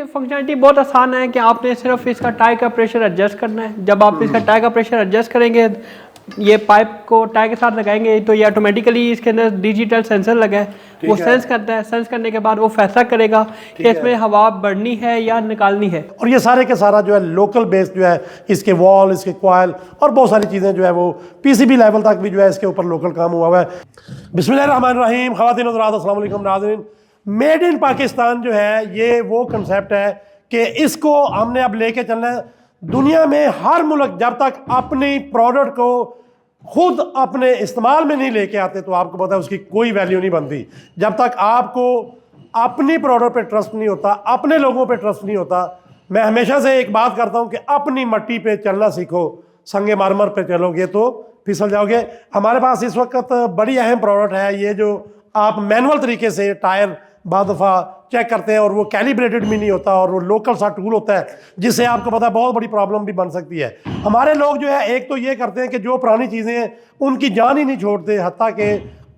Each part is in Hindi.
फंक्शनलिटी बहुत आसान है कि आपने सिर्फ इसका टायर का प्रेशर एडजस्ट करना है। जब आप इसका टायर का प्रेशर एडजस्ट करेंगे, ये पाइप को टायर के साथ लगाएंगे तो ये ऑटोमेटिकली इसके अंदर डिजिटल सेंसर लगा है, वो सेंस करता है। सेंस करने के बाद वो फैसला करेगा कि इसमें हवा बढ़नी है या निकालनी है। और ये सारे के सारा जो है लोकल बेस्ड जो है, इसके वॉल, इसके कॉइल और बहुत सारी चीज़ें जो है वो पीसीबी लेवल तक भी जो है इसके ऊपर लोकल काम हुआ है। बिस्मिल्लाहिर्रहमानिर्रहीम, ख़वातीन और हज़रात, अस्सलाम वालेकुम नाज़रीन। मेड इन पाकिस्तान जो है ये वो कंसेप्ट है कि इसको हमने अब लेके चलना है। दुनिया में हर मुल्क जब तक अपनी प्रोडक्ट को खुद अपने इस्तेमाल में नहीं लेके आते तो आपको पता है उसकी कोई वैल्यू नहीं बनती। जब तक आपको अपनी प्रोडक्ट पे ट्रस्ट नहीं होता, अपने लोगों पे ट्रस्ट नहीं होता। मैं हमेशा से एक बात करता हूँ कि अपनी मट्टी पे चलना सीखो, संगे मारमर पे चलोगे तो फिसल जाओगे। हमारे पास इस वक्त बड़ी अहम प्रोडक्ट है ये, जो आप मैनुअल तरीके से टायर बाद दफ़ा चेक करते हैं और वो कैलिब्रेटेड भी नहीं होता और वो लोकल सा टूल होता है जिससे आपको पता है बहुत बड़ी प्रॉब्लम भी बन सकती है। हमारे लोग जो है एक तो ये करते हैं कि जो पुरानी चीज़ें हैं उनकी जान ही नहीं छोड़ते, हत्ता कि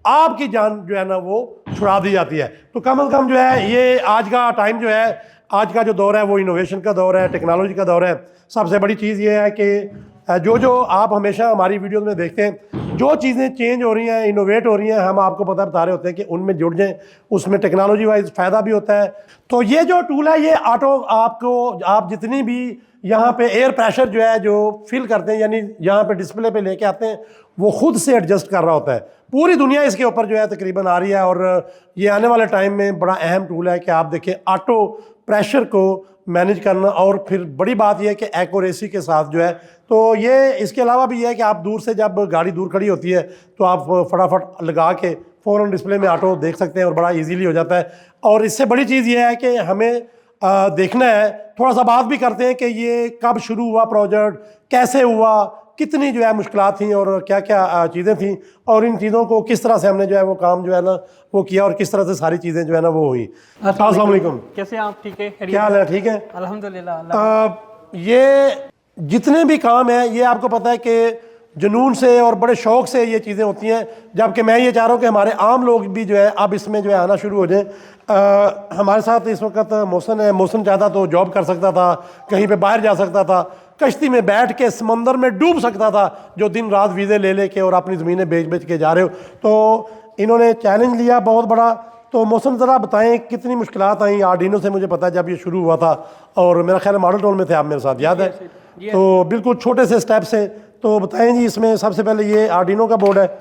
आपकी जान जो है ना वो छुड़ा दी जाती है। तो कम अज़ कम जो है ये आज का टाइम जो है, आज का जो दौर है वो इनोवेशन का दौर है, टेक्नोलॉजी का दौर है। सबसे बड़ी चीज़ ये है कि जो आप हमेशा हमारी वीडियोस में देखते हैं, जो चीज़ें चेंज हो रही हैं, इनोवेट हो रही हैं, हम आपको पता बता रहे होते हैं कि उनमें जुड़ जाएं, उसमें टेक्नोलॉजी वाइज फ़ायदा भी होता है। तो ये जो टूल है ये ऑटो आपको, आप जितनी भी यहाँ पे एयर प्रेशर जो है जो फिल करते हैं, यानी यहाँ पे डिस्प्ले पे लेके आते हैं, वो खुद से एडजस्ट कर रहा होता है। पूरी दुनिया इसके ऊपर जो है तकरीबन आ रही है और ये आने वाले टाइम में बड़ा अहम टूल है कि आप देखें ऑटो प्रेशर को मैनेज करना। और फिर बड़ी बात यह है कि एक्यूरेसी के साथ जो है, तो ये इसके अलावा भी यह है कि आप दूर से जब गाड़ी दूर खड़ी होती है तो आप फटाफट लगा के फ़ौरन डिस्प्ले में ऑटो देख सकते हैं और बड़ा इजीली हो जाता है। और इससे बड़ी चीज़ ये है कि हमें देखना है, थोड़ा सा बात भी करते हैं कि ये कब शुरू हुआ प्रोजेक्ट, कैसे हुआ, कितनी जो है मुश्किलात थी और क्या क्या चीज़ें थी, और इन चीज़ों को किस तरह से हमने जो है वो काम जो है ना वो किया और किस तरह से सारी चीज़ें जो है ना वो हुई। अस्सलाम वालेकुम, कैसे आप? ठीक है, क्या हाल है? ठीक है अल्हम्दुलिल्लाह। ये जितने भी काम हैं ये आपको पता है कि जुनून से और बड़े शौक़ से ये चीज़ें होती हैं, जबकि मैं ये चाह रहा हूँ कि हमारे आम लोग भी जो है अब इसमें जो है आना शुरू हो जाएं। हमारे साथ इस वक्त मोहसिन है। मोहसिन चाहता तो जॉब कर सकता था, कहीं पे बाहर जा सकता था, कश्ती में बैठ के समंदर में डूब सकता था, जो दिन रात वीज़े ले लेके और अपनी ज़मीनें बेच बेच के जा रहे हो। तो इन्होंने चैलेंज लिया बहुत बड़ा। तो मोहसिन ज़रा बताएं कितनी मुश्किलात आई आर्डिनो से? मुझे पता है जब ये शुरू हुआ था और मेरा ख्याल मॉडल टाउन में थे आप, मेरे साथ याद है? तो बिल्कुल छोटे से स्टेप से। तो बताएं जी, इसमें सबसे पहले ये आर्डिनो का बोर्ड है,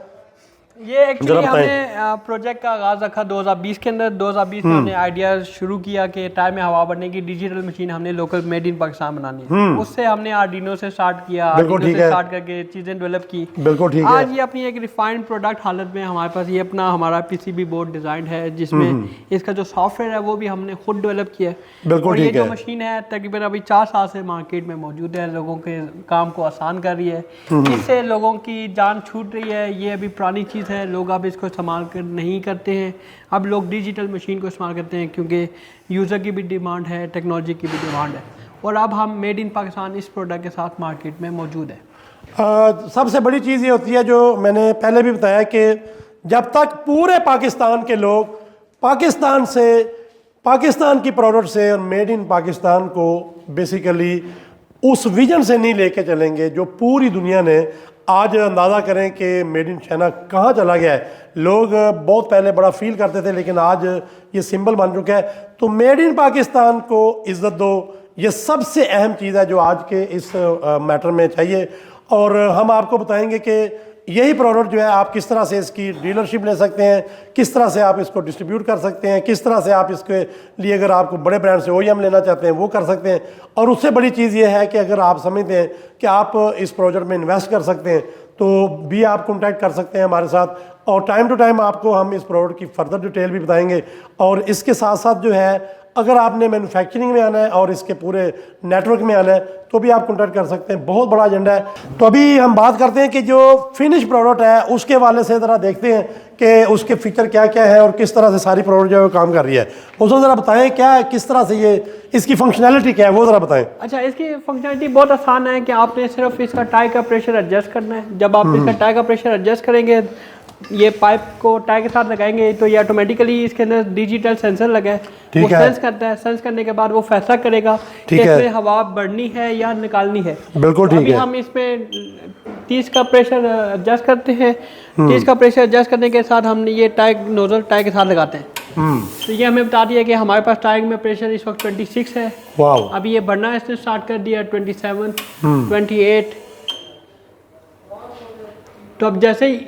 ये एक्चुअली हमने प्रोजेक्ट का आगाज़ रखा 2020 के अंदर। 2020 में हमने आइडिया शुरू किया कि टायर में हवा भरने की डिजिटल मशीन हमने लोकल मेड इन पाकिस्तान बनानी है। उससे हमने आर्डिनो से स्टार्ट किया, आर्डिनो से स्टार्ट करके चीज़ें डेवलप की। बिल्कुल ठीक है। आज ये अपनी एक रिफाइंड प्रोडक्ट हालत में हमारे पास ये अपना हमारा पीसीबी बोर्ड डिज़ाइन है, जिसमें इसका जो सॉफ्टवेयर है वो भी हमने खुद डेवलप किया है। बिल्कुल ठीक है। ये जो मशीन है तकरीबन अभी 4 साल से मार्केट में मौजूद है, लोगों के काम को आसान कर रही है, इससे लोगों की जान छूट रही है। ये अभी पुरानी चीज़ है, लोग अब इसको इस्तेमाल कर नहीं करते हैं। अब लोग डिजिटल मशीन को इस्तेमाल करते हैं क्योंकि यूज़र की भी डिमांड है, टेक्नोलॉजी की भी डिमांड है, और अब हम मेड इन पाकिस्तान इस प्रोडक्ट के साथ मार्केट में मौजूद है। सबसे बड़ी चीज़ ये होती है जो मैंने पहले भी बताया कि जब तक पूरे पाकिस्तान के लोग पाकिस्तान से, पाकिस्तान की प्रोडक्ट से और मेड इन पाकिस्तान को बेसिकली उस विजन से नहीं लेके चलेंगे जो पूरी दुनिया ने, आज अंदाज़ा करें कि मेड इन चाइना कहाँ चला गया है। लोग बहुत पहले बड़ा फील करते थे लेकिन आज ये सिंबल बन चुका है। तो मेड इन पाकिस्तान को इज़्ज़त दो, ये सबसे अहम चीज़ है जो आज के इस मैटर में चाहिए। और हम आपको बताएंगे कि यही प्रोडक्ट जो है आप किस तरह से इसकी डीलरशिप ले सकते हैं, किस तरह से आप इसको डिस्ट्रीब्यूट कर सकते हैं, किस तरह से आप इसके लिए अगर आपको बड़े ब्रांड से OEM लेना चाहते हैं वो कर सकते हैं। और उससे बड़ी चीज़ ये है कि अगर आप समझते हैं कि आप इस प्रोजेक्ट में इन्वेस्ट कर सकते हैं तो भी आप कॉन्टैक्ट कर सकते हैं हमारे साथ, और टाइम टू टाइम आपको हम इस प्रोडक्ट की फर्दर डिटेल भी बताएंगे। और इसके साथ साथ जो है अगर आपने मैन्युफैक्चरिंग में आना है और इसके पूरे नेटवर्क में आना है तो भी आप कॉन्टैक्ट कर सकते हैं। बहुत बड़ा एजेंडा है। तो अभी हम बात करते हैं कि जो फिनिश प्रोडक्ट है उसके वाले से ज़रा देखते हैं कि उसके फीचर क्या क्या है और किस तरह से सारी प्रोडक्ट जो है काम कर रही है। उसमें ज़रा बताएं क्या है, किस तरह से ये इसकी फंक्शनैलिटी क्या है वो ज़रा बताएं। अच्छा, इसकी फंक्शनैलिटी बहुत आसान है कि आपने सिर्फ इसका टायर का प्रेशर एडजस्ट करना है। जब आप इसका टायर का प्रेशर एडजस्ट करेंगे ये पाइप को टायर के साथ लगाएंगे तो ये ऑटोमेटिकली इसके अंदर डिजिटल सेंसर लगा है, ठीक वो है। सेंस करता है। सेंस करने के बाद वो फैसला करेगा कि ठीक है। इसमें हवा बढ़नी है या निकालनी है। बिल्कुल तो ठीक अभी है। हम इसमें 30 का प्रेशर एडजस्ट करते हैं। 30 का प्रेशर एडजस्ट करने के साथ हमने ये टायर नोजल टायर के साथ लगाते हैं। तो ये हमें बता दिया कि हमारे पास टायर में प्रेशर इस वक्त 26 है। वाओ। अभी ये बढ़ना इसने स्टार्ट कर दिया 27, 28। तो अब जैसे ही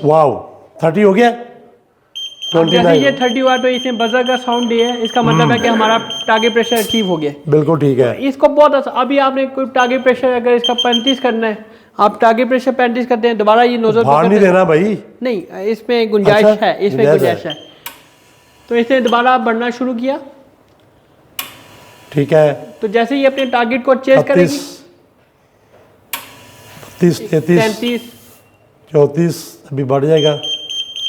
वाओ 30 हो गया, अब जैसे 29। ये 30 हुआ तो इसने बजर का साउंड दिया है, इसका मतलब है कि हमारा टारगेट प्रेशर अचीव हो गया। बिल्कुल ठीक है। इसको बहुत अभी आपने कोई टारगेट प्रेशर अगर इसका 35 करना है, आप टारगेट प्रेशर 35 करते हैं, दोबारा ये नोजल भार नहीं देना भाई। नहीं, इसमें गुंजाइश अच्छा, है, इसमें गुंजाइश है। तो इसने दोबारा बढ़ना शुरू किया। ठीक है। तो जैसे ही अपने टारगेट को चेज करेगी 32, 33, 33 34 अभी बढ़ जाएगा।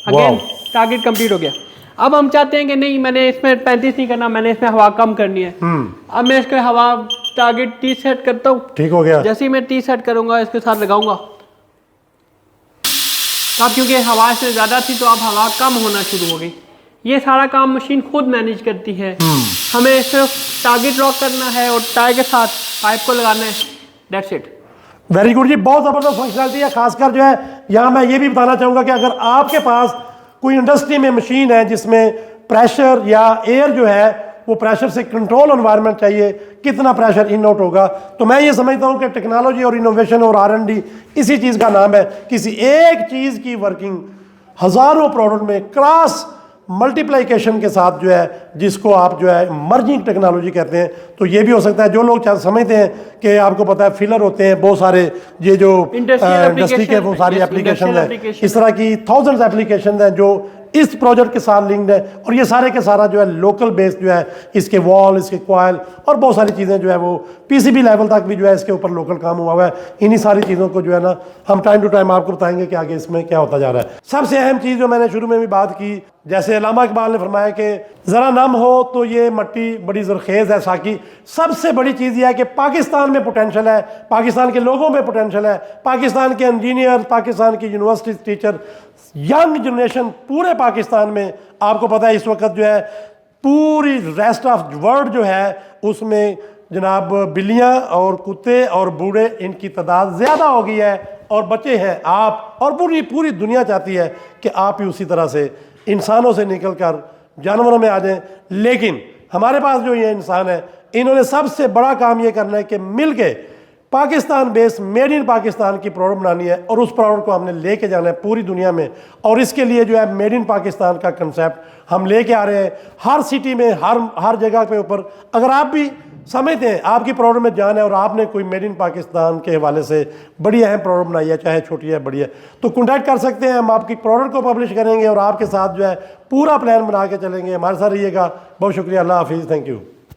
अगेन टारगेट कंप्लीट हो गया। अब हम चाहते हैं कि नहीं, मैंने इसमें 35 नहीं करना, मैंने इसमें हवा कम करनी है। अब मैं इसके हवा टारगेट 30 सेट करता हूँ। ठीक हो गया। जैसे ही मैं 30 सेट करूंगा इसके साथ लगाऊंगा, तो अब क्योंकि हवा इसमें ज़्यादा थी तो अब हवा कम होना शुरू हो गई। ये सारा काम मशीन खुद मैनेज करती है। हमें सिर्फ टारगेट लॉक करना है और टायर के साथ पाइप को लगाना है, दैट्स इट। वेरी गुड जी, बहुत ज़बरदस्त फंक्शनलिटी है। खासकर जो है यहाँ मैं ये भी बताना चाहूँगा कि अगर आपके पास कोई इंडस्ट्री में मशीन है जिसमें प्रेशर या एयर जो है वो प्रेशर से कंट्रोल एनवायरनमेंट चाहिए, कितना प्रेशर इन आउट होगा, तो मैं ये समझता हूँ कि टेक्नोलॉजी और इनोवेशन और R&D इसी चीज़ का नाम है। किसी एक चीज़ की वर्किंग हज़ारों प्रोडक्ट में क्रॉस मल्टीप्लिकेशन के साथ जो है, जिसको आप जो है मर्जिंग टेक्नोलॉजी कहते हैं। तो ये भी हो सकता है जो लोग समझते हैं कि आपको पता है फिलर होते हैं बहुत सारे, ये जो इंडस्ट्री के वो सारी एप्लीकेशन हैं, इस तरह की थाउजेंड्स एप्लीकेशन हैं जो इस प्रोजेक्ट के साथ लिंक्ड है। और ये सारे के सारा जो है लोकल बेस्ड जो है, इसके वॉल, इसके कॉइल और बहुत सारी चीज़ें जो है वो PCB लेवल तक भी जो है इसके ऊपर लोकल काम हुआ है। इन्हीं सारी चीज़ों को जो है ना हम टाइम टू टाइम आपको बताएंगे कि आगे इसमें क्या होता जा रहा है। सबसे अहम चीज़ जो मैंने शुरू में भी बात की, जैसे अल्लामा इकबाल ने फरमाया कि ज़रा नम हो तो ये मट्टी बड़ी ज़रखेज़ है साकी। सबसे बड़ी चीज़ यह है कि पाकिस्तान में पोटेंशल है, पाकिस्तान के लोगों में पोटेंशल है, पाकिस्तान के इंजीनियर, पाकिस्तान की यूनिवर्सिटी टीचर, यंग जनरेशन पूरे पाकिस्तान में। आपको पता है इस वक्त जो है पूरी रेस्ट ऑफ वर्ल्ड जो है उसमें जनाब बिल्लियाँ और कुत्ते और बूढ़े, इनकी तादाद ज़्यादा हो गई है और बच्चे हैं आप, और पूरी दुनिया चाहती है कि आप भी उसी तरह से इंसानों से निकल कर जानवरों में आ जाएं। लेकिन हमारे पास जो ये इंसान है, इन्होंने सबसे बड़ा काम ये करना है कि मिल के Pakistan based made in Pakistan की प्रोडक्ट बनानी है और उस प्रोडक्ट को हमने लेके जाना है पूरी दुनिया में। और इसके लिए जो है मेड इन पाकिस्तान का कंसेप्ट हम लेके आ रहे हैं हर सिटी में, हर जगह पे ऊपर। अगर आप भी समझते हैं आपकी प्रोडक्ट में जान है और आपने कोई मेड इन पाकिस्तान के हवाले से बड़ी अहम प्रोडक्ट बनाई है, चाहे छोटी है बड़ी है, तो कॉन्टैक्ट कर सकते हैं। हम आपकी प्रोडक्ट को पब्लिश करेंगे और आपके साथ जो है पूरा प्लान बना के चलेंगे। हमारे साथ रहिएगा। बहुत शुक्रिया। अल्लाह हाफिज़। Thank you.